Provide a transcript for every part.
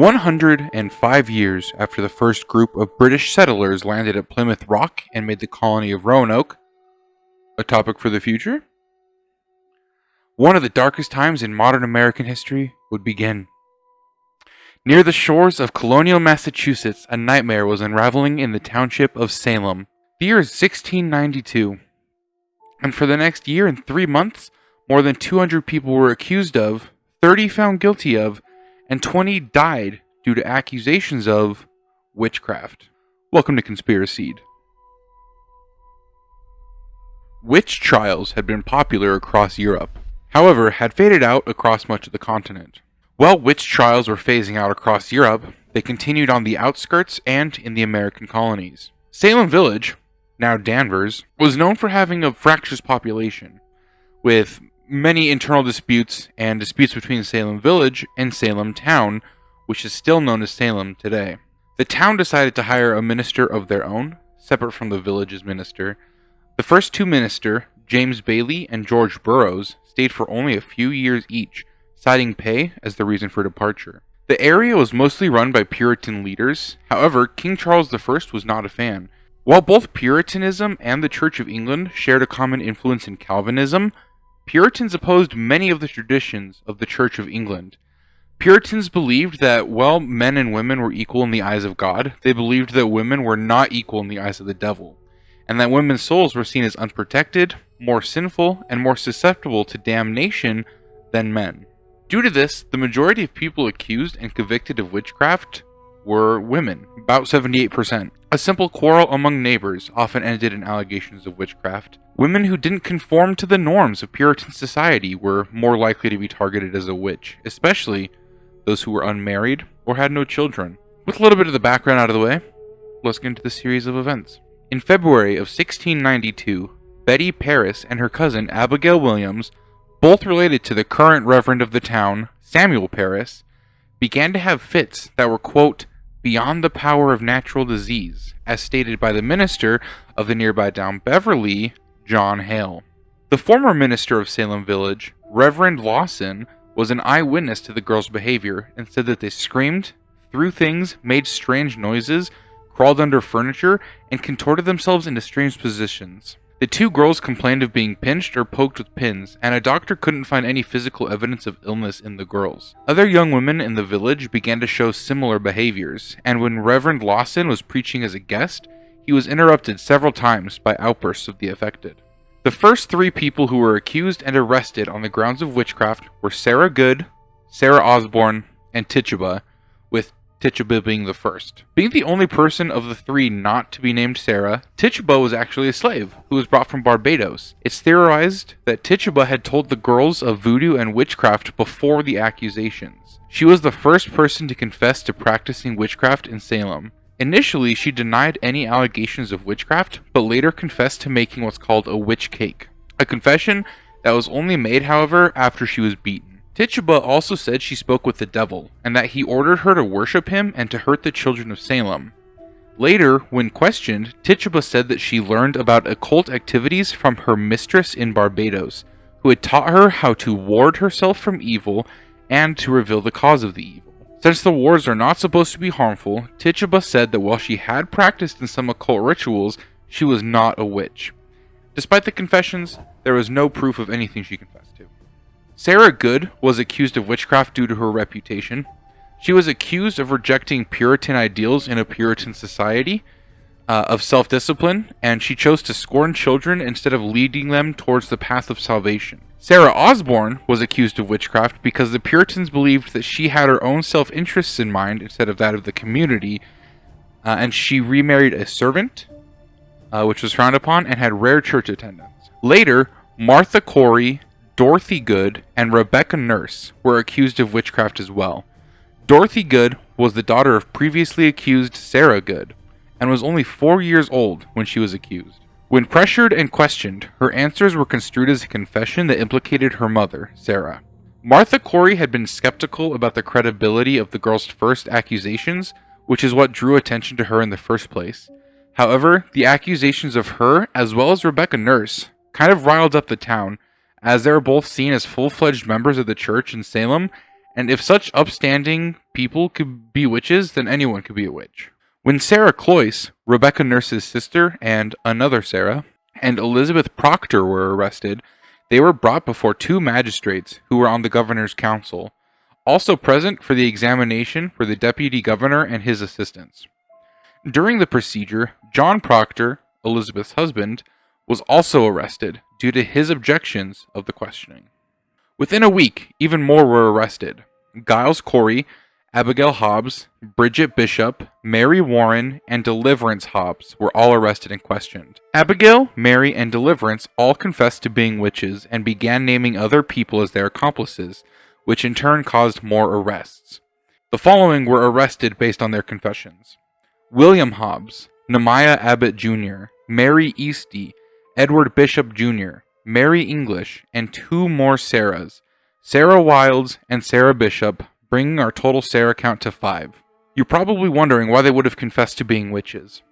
105 years after the first group of British settlers landed at Plymouth Rock and made the colony of Roanoke, a topic for the future, one of the darkest times in modern American history would begin. Near the shores of colonial Massachusetts, a nightmare was unraveling in the township of Salem. The year is 1692, and for the next year and 3 months, more than 200 people were accused of, 30 found guilty of, and 20 died due to accusations of witchcraft. Welcome to Conspiraseed. Witch trials had been popular across Europe, however, had faded out across much of the continent. While witch trials were phasing out across Europe, they continued on the outskirts and in the American colonies. Salem Village, now Danvers, was known for having a fractious population, with many internal disputes and disputes between Salem Village and Salem Town, which is still known as Salem today. The town decided to hire a minister of their own, separate from the village's minister. The first two ministers, James Bailey and George Burroughs, stayed for only a few years each, citing pay as the reason for departure. The area was mostly run by Puritan leaders. However, King Charles I was not a fan. While both Puritanism and the Church of England shared a common influence in Calvinism, Puritans opposed many of the traditions of the Church of England. Puritans believed that while men and women were equal in the eyes of God, they believed that women were not equal in the eyes of the devil, and that women's souls were seen as unprotected, more sinful, and more susceptible to damnation than men. Due to this, the majority of people accused and convicted of witchcraft were women, about 78%. A simple quarrel among neighbors often ended in allegations of witchcraft. Women who didn't conform to the norms of Puritan society were more likely to be targeted as a witch, especially those who were unmarried or had no children. With a little bit of the background out of the way, let's get into the series of events. In February of 1692, Betty Paris and her cousin Abigail Williams, both related to the current reverend of the town, Samuel Paris, began to have fits that were, quote, beyond the power of natural disease, as stated by the minister of the nearby town Beverly, John Hale. The former minister of Salem Village, Reverend Lawson, was an eyewitness to the girls' behavior and said that they screamed, threw things, made strange noises, crawled under furniture, and contorted themselves into strange positions. The two girls complained of being pinched or poked with pins, and a doctor couldn't find any physical evidence of illness in the girls. Other young women in the village began to show similar behaviors, and when Reverend Lawson was preaching as a guest, he was interrupted several times by outbursts of the affected. The first three people who were accused and arrested on the grounds of witchcraft were Sarah Good, Sarah Osborne, and Tituba, with Tituba being the first. Being the only person of the three not to be named Sarah, Tituba was actually a slave who was brought from Barbados. It's theorized that Tituba had told the girls of voodoo and witchcraft before the accusations. She was the first person to confess to practicing witchcraft in Salem. Initially, she denied any allegations of witchcraft, but later confessed to making what's called a witch cake, a confession that was only made, however, after she was beaten. Tituba also said she spoke with the devil, and that he ordered her to worship him and to hurt the children of Salem. Later, when questioned, Tituba said that she learned about occult activities from her mistress in Barbados, who had taught her how to ward herself from evil and to reveal the cause of the evil. Since the wards are not supposed to be harmful, Tituba said that while she had practiced in some occult rituals, she was not a witch. Despite the confessions, there was no proof of anything she confessed to. Sarah Good was accused of witchcraft due to her reputation. She was accused of rejecting Puritan ideals in a Puritan society, of self-discipline, and she chose to scorn children instead of leading them towards the path of salvation. Sarah Osborne was accused of witchcraft because the Puritans believed that she had her own self-interests in mind instead of that of the community, and she remarried a servant, which was frowned upon, and had rare church attendance. Later, Martha Corey, Dorothy Good, and Rebecca Nurse were accused of witchcraft as well. Dorothy Good was the daughter of previously accused Sarah Good, and was only 4 years old when she was accused. When pressured and questioned, her answers were construed as a confession that implicated her mother, Sarah. Martha Corey had been skeptical about the credibility of the girl's first accusations, which is what drew attention to her in the first place. However, the accusations of her, as well as Rebecca Nurse, kind of riled up the town, as they were both seen as full-fledged members of the church in Salem, and if such upstanding people could be witches, then anyone could be a witch. When Sarah Cloyce, Rebecca Nurse's sister and another Sarah, and Elizabeth Proctor were arrested, they were brought before two magistrates who were on the governor's council. Also present for the examination were the deputy governor and his assistants. During the procedure, John Proctor, Elizabeth's husband, was also arrested due to his objections of the questioning. Within a week, even more were arrested. Giles Corey, Abigail Hobbs, Bridget Bishop, Mary Warren, and Deliverance Hobbs were all arrested and questioned. Abigail, Mary, and Deliverance all confessed to being witches and began naming other people as their accomplices, which in turn caused more arrests. The following were arrested based on their confessions: William Hobbs, Nehemiah Abbott Jr., Mary Easty, Edward Bishop Jr., Mary English, and two more Sarahs, Sarah Wilds and Sarah Bishop, bringing our total Sarah count to 5. You're probably wondering why they would have confessed to being witches.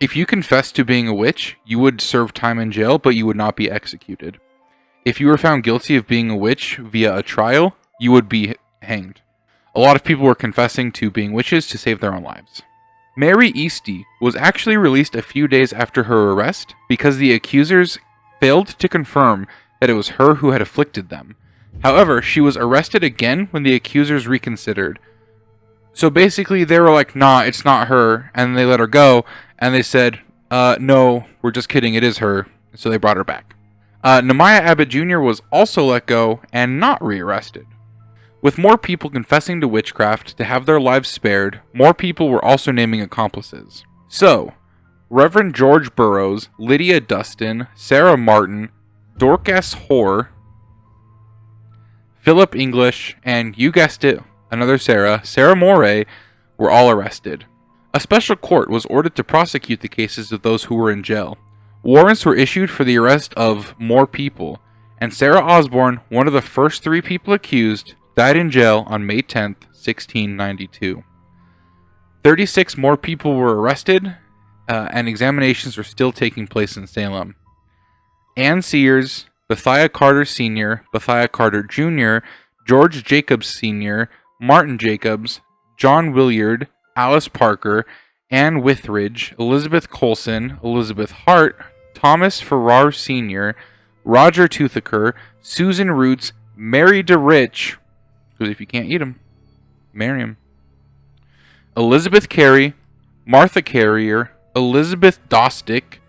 If you confessed to being a witch, you would serve time in jail, but you would not be executed. If you were found guilty of being a witch via a trial, you would be hanged. A lot of people were confessing to being witches to save their own lives. Mary Easty was actually released a few days after her arrest because the accusers failed to confirm that it was her who had afflicted them. However, she was arrested again when the accusers reconsidered. So basically, they were like, nah, it's not her, and they let her go, and they said, no, we're just kidding, it is her, so they brought her back. Nehemiah Abbott Jr. was also let go and not rearrested. With more people confessing to witchcraft to have their lives spared, more people were also naming accomplices. So, Reverend George Burroughs, Lydia Dustin, Sarah Martin, Dorcas Hoare, Philip English, and you guessed it, another Sarah, Sarah Moray, were all arrested. A special court was ordered to prosecute the cases of those who were in jail. Warrants were issued for the arrest of more people, and Sarah Osborne, one of the first 3 people accused, died in jail on May 10, 1692. 36 more people were arrested, and examinations were still taking place in Salem. Ann Sears, Bethiah Carter Sr., Bethiah Carter Jr., George Jacobs Sr., Martin Jacobs, John Williard, Alice Parker, Ann Withridge, Elizabeth Colson, Elizabeth Hart, Thomas Farrar Sr., Roger Toothaker, Susan Roots, Mary DeRich, because if you can't eat them, marry him, Elizabeth Carey, Martha Carrier, Elizabeth Dostick,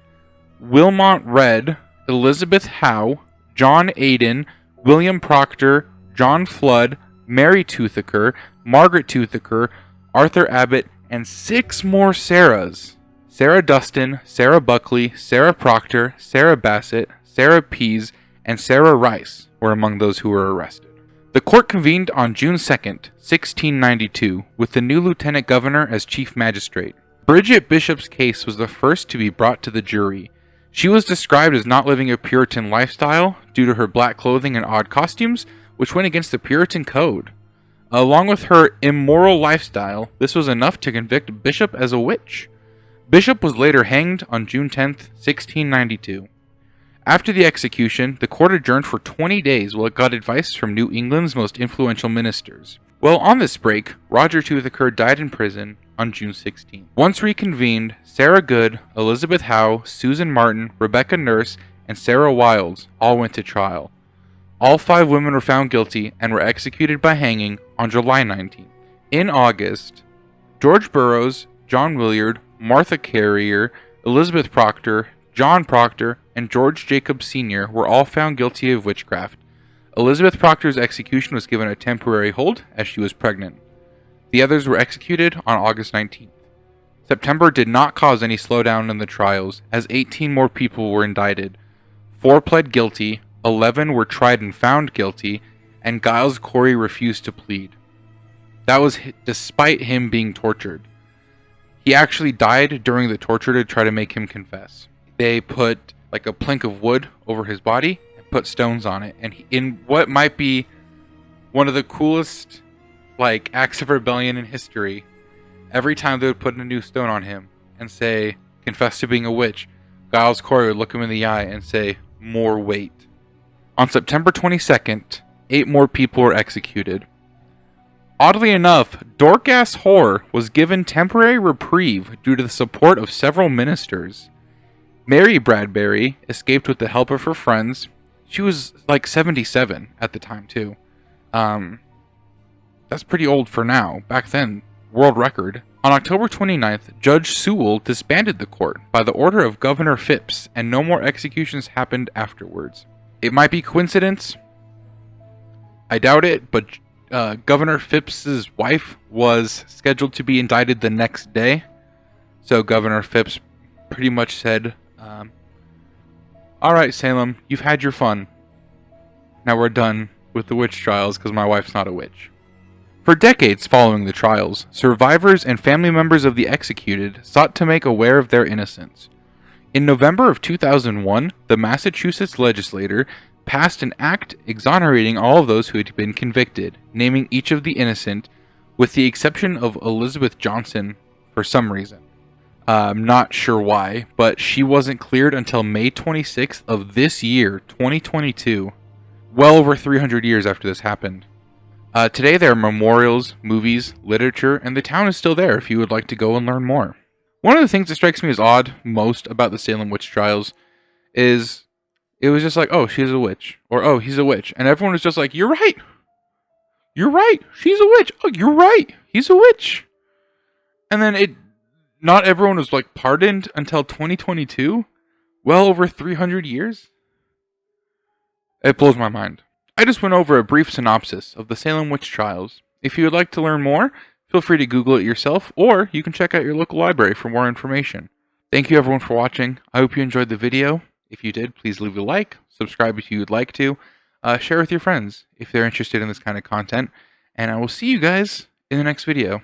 Wilmot Red, Elizabeth Howe, John Aiden, William Proctor, John Flood, Mary Toothaker, Margaret Toothaker, Arthur Abbott, and 6 more Sarahs. Sarah Dustin, Sarah Buckley, Sarah Proctor, Sarah Bassett, Sarah Pease, and Sarah Rice were among those who were arrested. The court convened on June 2nd, 1692, with the new lieutenant governor as chief magistrate. Bridget Bishop's case was the first to be brought to the jury. She was described as not living a Puritan lifestyle due to her black clothing and odd costumes, which went against the Puritan code. Along with her immoral lifestyle, this was enough to convict Bishop as a witch. Bishop was later hanged on June 10, 1692. After the execution, the court adjourned for 20 days while it got advice from New England's most influential ministers. Well, on this break, Roger Toothaker died in prison on June 16. Once reconvened, Sarah Good, Elizabeth Howe, Susan Martin, Rebecca Nurse, and Sarah Wilds all went to trial. All 5 women were found guilty and were executed by hanging on July 19. In August, George Burroughs, John Williard, Martha Carrier, Elizabeth Proctor, John Proctor, and George Jacobs Sr. were all found guilty of witchcraft. Elizabeth Proctor's execution was given a temporary hold as she was pregnant. The others were executed on August 19th. September did not cause any slowdown in the trials, as 18 more people were indicted. 4 pled guilty, 11 were tried and found guilty, and Giles Corey refused to plead. That was despite him being tortured. He actually died during the torture to try to make him confess. They put like a plank of wood over his body and put stones on it, and in what might be one of the coolest acts of rebellion in history, every time they would put a new stone on him and say, confess to being a witch, Giles Corey would look him in the eye and say, more weight. On September 22nd, 8 more people were executed. Oddly enough, Dorcas Hoare was given temporary reprieve due to the support of several ministers. Mary Bradbury escaped with the help of her friends. She was like 77 at the time, too. That's pretty old for now. Back then, world record. On October 29th, Judge Sewell disbanded the court by the order of Governor Phipps, and no more executions happened afterwards. It might be coincidence. I doubt it, but Governor Phipps's wife was scheduled to be indicted the next day. So Governor Phipps pretty much said, all right, Salem, you've had your fun. Now we're done with the witch trials because my wife's not a witch. For decades following the trials, survivors and family members of the executed sought to make aware of their innocence. In November of 2001, the Massachusetts legislature passed an act exonerating all of those who had been convicted, naming each of the innocent, with the exception of Elizabeth Johnson for some reason. I'm not sure why, but she wasn't cleared until May 26th of this year, 2022. Well over 300 years after this happened. Today there are memorials, movies, literature, and the town is still there if you would like to go and learn more. One of the things that strikes me as odd most about the Salem Witch Trials is it was just like, oh, she's a witch, or oh, he's a witch, and everyone was just like, you're right, she's a witch, oh, you're right, he's a witch. And then not everyone was like pardoned until 2022, well over 300 years. It blows my mind. I just went over a brief synopsis of the Salem Witch Trials. If you would like to learn more, feel free to Google it yourself, or you can check out your local library for more information. Thank you everyone for watching. I hope you enjoyed the video. If you did, please leave a like, subscribe if you would like to, share with your friends if they're interested in this kind of content, and I will see you guys in the next video.